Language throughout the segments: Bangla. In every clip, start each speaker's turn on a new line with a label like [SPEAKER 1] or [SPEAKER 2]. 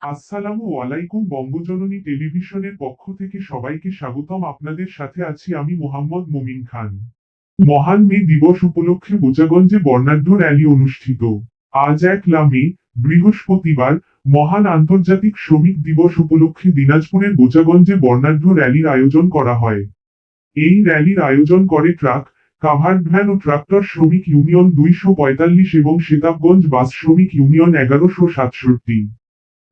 [SPEAKER 1] আসসালামু আলাইকুম। বঙ্গজননী টেলিভিশনের পক্ষ থেকে সবাইকে স্বাগতম। আপনাদের সাথে আছি আমি মোহাম্মদ মুমিন খান। মহান মে দিবস উপলক্ষে বোচাগঞ্জে বর্ণাঢ্য র্যালি অনুষ্ঠিত। আজ 1 মে বৃহস্পতিবার মহান আন্তর্জাতিক শ্রমিক দিবস উপলক্ষে দিনাজপুরের বোচাগঞ্জে বর্ণাঢ্য র্যালির আয়োজন করা হয়। এই র্যালির আয়োজন করে ট্রাক, কাভার্ড ভ্যান ও ট্রাক্টর শ্রমিক ইউনিয়ন 245 এবং সেতাবগঞ্জ বাস শ্রমিক ইউনিয়ন 1167।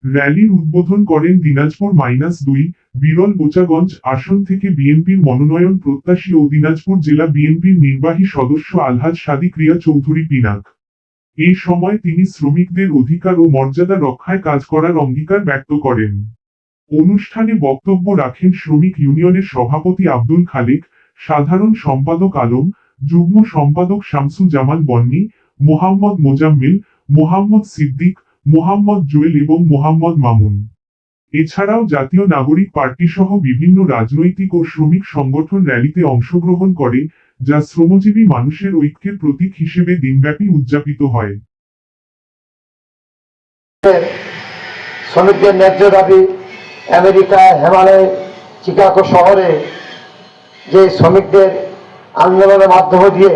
[SPEAKER 1] র্যালির উদ্বোধন করেন দিনাজপুর-2 বিরল বোচাগঞ্জ আসন থেকে বিএনপির মনোনয়ন প্রত্যাশী ও দিনাজপুর জেলা বিএনপির নির্বাহী সদস্য আলহাজ সাদিক রিয়া চৌধুরী পিনাক। এই সময় তিনি শ্রমিকদের অধিকার ও মর্যাদা রক্ষায় কাজ করার অঙ্গীকার ব্যক্ত করেন। অনুষ্ঠানে বক্তব্য রাখেন শ্রমিক ইউনিয়নের সভাপতি আব্দুল খালেক, সাধারণ সম্পাদক আলম, যুগ্ম সম্পাদক শামসু জামান বন্নি, মোহাম্মদ মোজাম্মিল, মোহাম্মদ সিদ্দিক, মোহাম্মদ জুয়েল এবং মোহাম্মদ মামুন। এছাড়াও জাতীয় নাগরিক পার্টি সহ বিভিন্ন রাজনৈতিক ও শ্রমিক সংগঠন র্যালিতে অংশগ্রহণ করে, যা শ্রমজীবী মানুষের ঐক্যের প্রতীক হিসেবে দিনব্যাপী উদযাপিত হয়।
[SPEAKER 2] শ্রমিকদের ন্যায্য দাবি আমেরিকা, হিমালয়, চিকাগো শহরে যে শ্রমিকদের আন্দোলনের মাধ্যম দিয়ে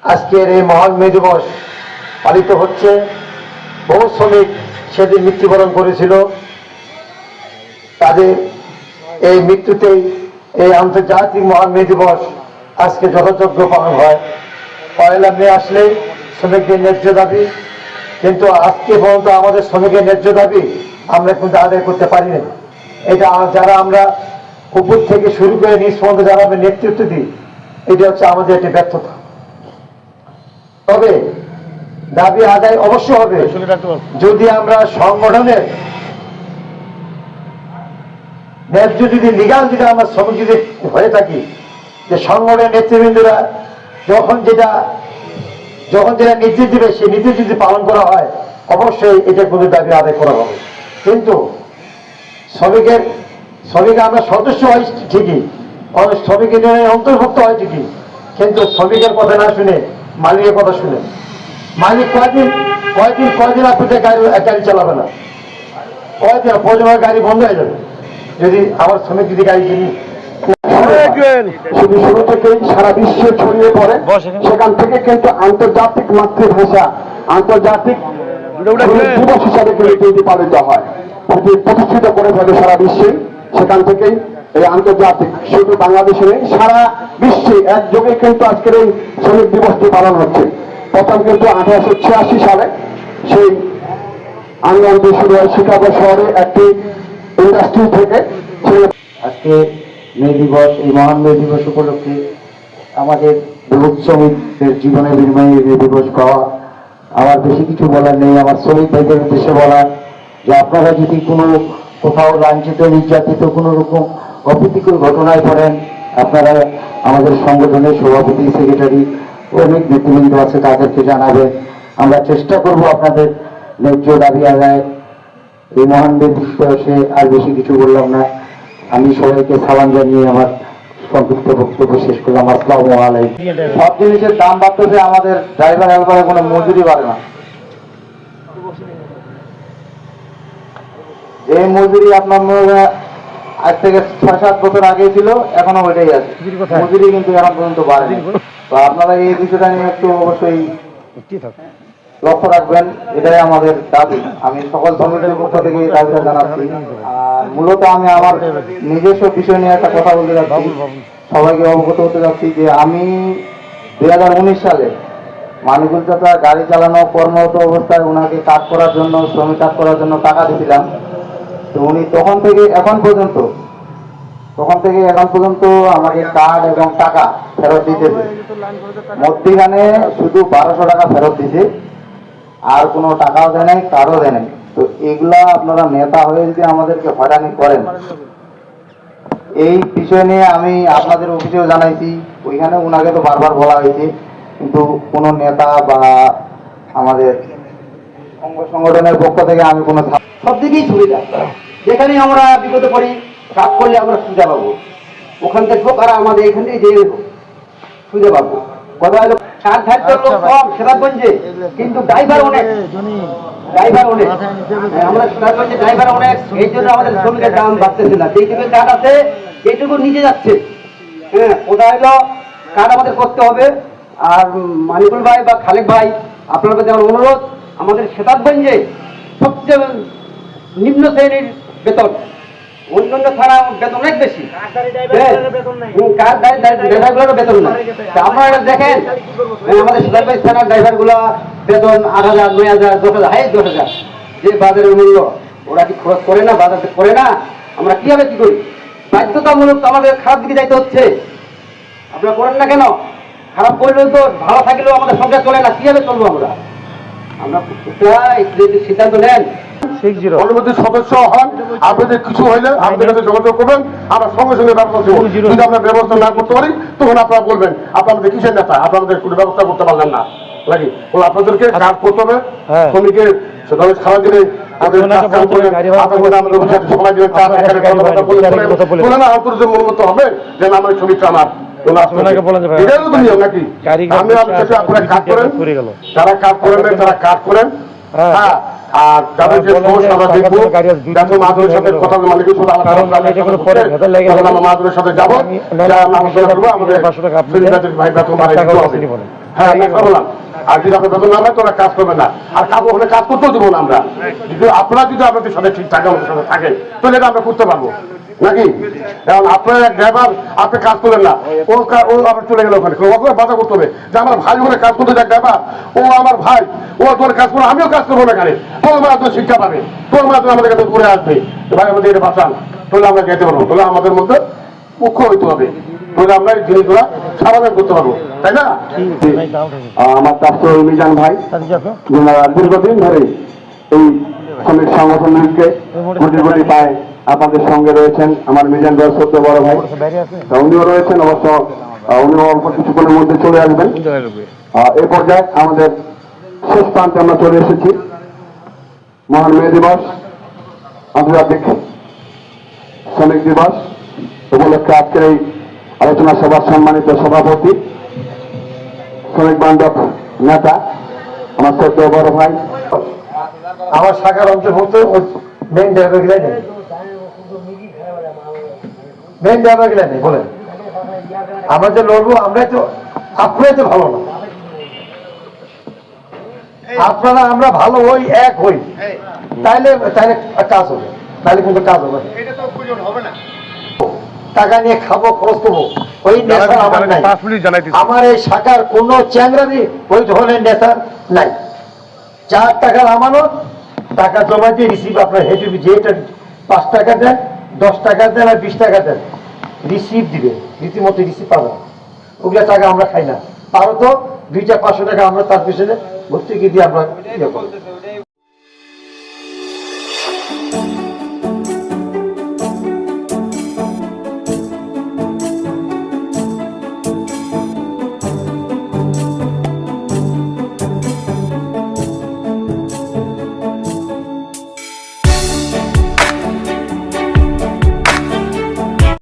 [SPEAKER 2] আজকের এই মহান মে দিবস পালিত হচ্ছে। বহু শ্রমিক সেদিন মৃত্যুবরণ করেছিল। তাদের এই মৃত্যুতেই এই আন্তর্জাতিক মহান মে দিবস আজকে যথাযোগ্য পালন হয়। 1 মে আসলে শ্রমিকদের ন্যায্য দাবি, কিন্তু আজকে পর্যন্ত আমাদের শ্রমিকের ন্যায্য দাবি আমরা কিন্তু আদায় করতে পারি না। এটা যারা আমরা উপর থেকে শুরু করে নিজ পর্যন্ত যারা আমরা নেতৃত্ব দিই, এটা হচ্ছে আমাদের একটি ব্যর্থতা। তবে দাবি আদায় অবশ্য হবে যদি আমরা সংগঠনের ন্যায্য যদি লিগাল যদি আমরা শ্রমিক যদি হয়ে থাকি, যে সংগঠনের নেতৃবৃন্দরা যখন যেটা নির্দেশ দিবে সেই নির্দেশ যদি পালন করা হয়, অবশ্যই এটা কোনো দাবি আদায় করা হবে। কিন্তু শ্রমিক আমরা সদস্য হয় ঠিকই, অনেক শ্রমিক ইউনিয়নের অন্তর্ভুক্ত হয় ঠিকই, কিন্তু শ্রমিকের কথা না শুনে মালিকের কথা শুনে মালিক কয়দিন আপনাদের গাড়ি চালাবে না, কয়দিন প্রয়োজন গাড়ি বন্ধ হয়ে যাবে যদি আমার শ্রমিক যদি গাড়ি কিনি। শুধু শুরু থেকেই সারা বিশ্বে ছড়িয়ে পড়ে, সেখান থেকে কিন্তু আন্তর্জাতিক মাতৃভাষা আন্তর্জাতিক দিবস হিসাবে কিন্তু পালিত হয়, প্রতিষ্ঠিত করে ফেলে সারা বিশ্বে। সেখান থেকেই এই আন্তর্জাতিক শুধু বাংলাদেশে নেই, সারা বিশ্বে একযোগে কিন্তু আজকের এই শ্রমিক দিবসটি পালন হচ্ছে। প্রথম কিন্তু 1886 সালে সেই আন্দোলনটি শুরু হয় শিকাগো শহরে একটি ইন্ডাস্ট্রি থেকে।
[SPEAKER 3] আজকে মে দিবস, এই মহান মে দিবস উপলক্ষে আমাদের বহুত শ্রমিকদের জীবনের বিনিময়ে মে দিবস পাওয়া, আমার বেশি কিছু বলার নেই। আমার শ্রমিক ভাইদের উদ্দেশ্যে বলা যে আপনারা যদি কোথাও লাঞ্ছিত, নির্যাতিত, কোনো রকম অপ্রীতিকর ঘটনায় পড়েন, আপনারা আমাদের সংগঠনের সভাপতি, সেক্রেটারি, অনেক নেতৃবৃন্দ আছে, তাদেরকে জানাবেন। আমরা চেষ্টা করব আপনাদের ন্যায্য দাবি আদায়। এই মহান মে দিবসে আর বেশি কিছু বললাম না। আমি সবাইকে সালাম জানিয়ে আমার সংক্ষিপ্ত বক্তব্য শেষ করলাম। আসসালামু আলাইকুম। সব জিনিসের দাম বাড়তেছে, আমাদের ড্রাইভার হেল্পারের কোনো মজুরি বাড়ে না। যে মজুরি আপনার আজ থেকে 6-7 বছর আগে ছিল, এখনো ওইটাই আছে, মজুরি কিন্তু এখন পর্যন্ত বাড়েনি। তো আপনারা এই বিষয়টা নিয়ে একটু অবশ্যই লক্ষ্য রাখবেন, এটাই আমাদের দাবি। আমি সকল শ্রমিকদের পক্ষ থেকে এই দাবিটা জানাচ্ছি। আর মূলত আমি আমার নিজস্ব বিষয় নিয়ে একটা কথা বলতে যাচ্ছি, সবাইকে অবগত হতে যাচ্ছি যে আমি 2019 সালে মানিকুল চাচা গাড়ি চালানো কর্মরত অবস্থায় ওনাকে কাজ করার জন্য, শ্রমিক কাজ করার জন্য টাকা দিয়েছিলাম। তো উনি তখন থেকে এখন পর্যন্ত আমাকে কার্ড এবং টাকা ফেরত দিতেছে। মধ্যখানে শুধু 1200 টাকা ফেরত দিছে, আর কোনো টাকাও দেয় নাই, কার্ডও দেয় নাই। তো এগুলা আপনারা নেতা হয়ে যদি আমাদেরকে হয়রানি করেন, এই বিষয় নিয়ে আমি আপনাদের অফিসেও জানাইছি, ওইখানে ওনাকে তো বারবার বলা হয়েছে, কিন্তু কোনো নেতা বা আমাদের অঙ্গ সংগঠনের পক্ষ থেকে আমি কোনো সব দিকেই সুবিধা। যেখানেই আমরা বিপদে পড়ি, কাজ করলে আমরা সুবিধা পাবো, ওখান থেকে হোক আর আমাদের এখান থেকে যে সুবিধা পাবো। কথা হলো সার ধার্য লোক কম সিরাজগঞ্জে, কিন্তু ড্রাইভার অনেক, আমরা সিরাজগঞ্জে ড্রাইভার অনেক, এই জন্য আমাদের শ্রমিকের দাম বাড়তেছে না। যেইটুকু কাঠ আছে এইটুকু নিচে যাচ্ছে। হ্যাঁ, ওটা হলো কাঠ আমাদের করতে হবে। আর মানিকুল ভাই বা খালেক ভাই, আপনার কাছে আমার অনুরোধ, আমাদের সিরাজগঞ্জে সবচেয়ে নিম্ন শ্রেণীর বেতন, অন্যান্য থানা বেতন অনেক বেশি, ড্রাইভারগুলোর বেতন না। আপনারা দেখেন আমাদের সিরাজগঞ্জ থানার ড্রাইভার গুলা বেতন 8,000, 9,000, 10,000, হাই 10,000। যে বাজারের মূল্য, ওরা কি খরচ করে না? বাজার করে না? আমরা কিভাবে কি করি? বাধ্যতামূলক তো আমাদের খারাপ দিকে যাইতে হচ্ছে। আপনারা করেন না কেন? খারাপ করলেও তো ভালো থাকলেও আমাদের সংসার চলে না, কিভাবে চলবো আমরা? আমরা সিদ্ধান্ত নেন,
[SPEAKER 4] অনুমতি সদস্য হন, আপনাদের কিছু হইলে আমাদের কাছে যোগাযোগ করবেন, আমরা সঙ্গে সঙ্গে ব্যবস্থা করবো। যদি আমরা ব্যবস্থা না করতে পারি তখন আপনারা বলবেন আপনাদের কিসের নেতা, আপনাদের কোনো ব্যবস্থা করতে পারলেন না নাকি। আপনাদেরকে কাজ করতে হবে, শ্রমিকের সারাদিনে মনোমত হবে যে আমার শ্রমিকটা আমার যারা কাজ করেন তারা কাজ করেন। হ্যাঁ, আর যাদের যে সমস্যা দেখবো, মাধুরের সাথে কথা মালিকের সাথে মাধুরের সাথে যাবো, আমাদের ভাই বেতন হবে। হ্যাঁ, বললাম। আর যদি আপনার বেতন না হয় তোরা কাজ করবে না, আর কাজ ওখানে কাজ করতেও দেবো না আমরা। যদি আপনারা যদি আপনাদের সাথে ঠিক থাকে, আমাদের সাথে থাকে, তাহলে এটা আমরা করতে পারবো নাকি। কারণ আপনার এক ড্রাইভার আপনি কাজ করলেন না, ও আবার চলে গেল ওখানে, বাধা করতে হবে যে আমার ভাই ওখানে কাজ করতে যায় ড্রাইভার, ও আমার ভাই, ও তোর কাজ করবো, আমিও কাজ করবো না এখানে। তোর মাধ্যমে শিক্ষা পাবে, তোর মাধ্যমে আমাদের কাছে ঘুরে আসবে, ভাই আমাদের এটা বাঁচান, তাহলে আমরা যেতে পারবো। তাহলে আমাদের মধ্যে মুখ্য হইতে হবে, তাহলে আমরা এই জিনিসগুলো সমাধান করতে পারবো, তাই না?
[SPEAKER 3] আমার ডাক্তার মিজান ভাই দীর্ঘদিন ধরে এই শ্রমিক সংগঠনকে কোটি কোটি পায় আপনাদের সঙ্গে রয়েছেন। আমার মিজান ভাই সত্য বড় ভাই, উনিও রয়েছেন, অবশ্য উনিও অল্প কিছুক্ষণের মধ্যে চলে আসবেন। এই পর্যায়ে আমাদের শেষ প্রান্তে আমরা চলে এসেছি। মহান মে দিবস, আন্তর্জাতিক শ্রমিক দিবস উপলক্ষে আজকের এই আলোচনা সভার সম্মানিত সভাপতি, শ্রমিক বান্ধব নেতা আমার সত্য বড় ভাই,
[SPEAKER 2] আমার শাখার অন্তর্ভুক্ত মেইন ড্রাইভার গিলা নেই, মেইন ড্রাইভার গিলা নেই। বলেন আমরা যে লড়বো, আমরাই তো, আপনারাই তো ভালো না, আপনারা আমরা ভালো হই, এক হই, তাইলে তাইলে কাজ হবে, তাইলে কিন্তু কাজ হবে। টাকা নিয়ে খাবো, খরচ করবো, ওই নেশা আমার নাই। আমার এই শাখার কোন চ্যাংরানি ওই ধরনের নেশা নাই। 4 টাকার আমানত, টাকা জমা দিয়ে রিসিভ আপনার হেঁটে যেটা 5 টাকা দেন, 10 টাকা দেন আর 20 টাকা দেন, রিসিভ দিবে, রীতিমতো রিসিভ পাবেন। ওগুলা টাকা আমরা খাই না, তারও তো 200-500 টাকা আমরা তার পিছনে ভর্তি দিয়ে আমরা ইয়ে করবো।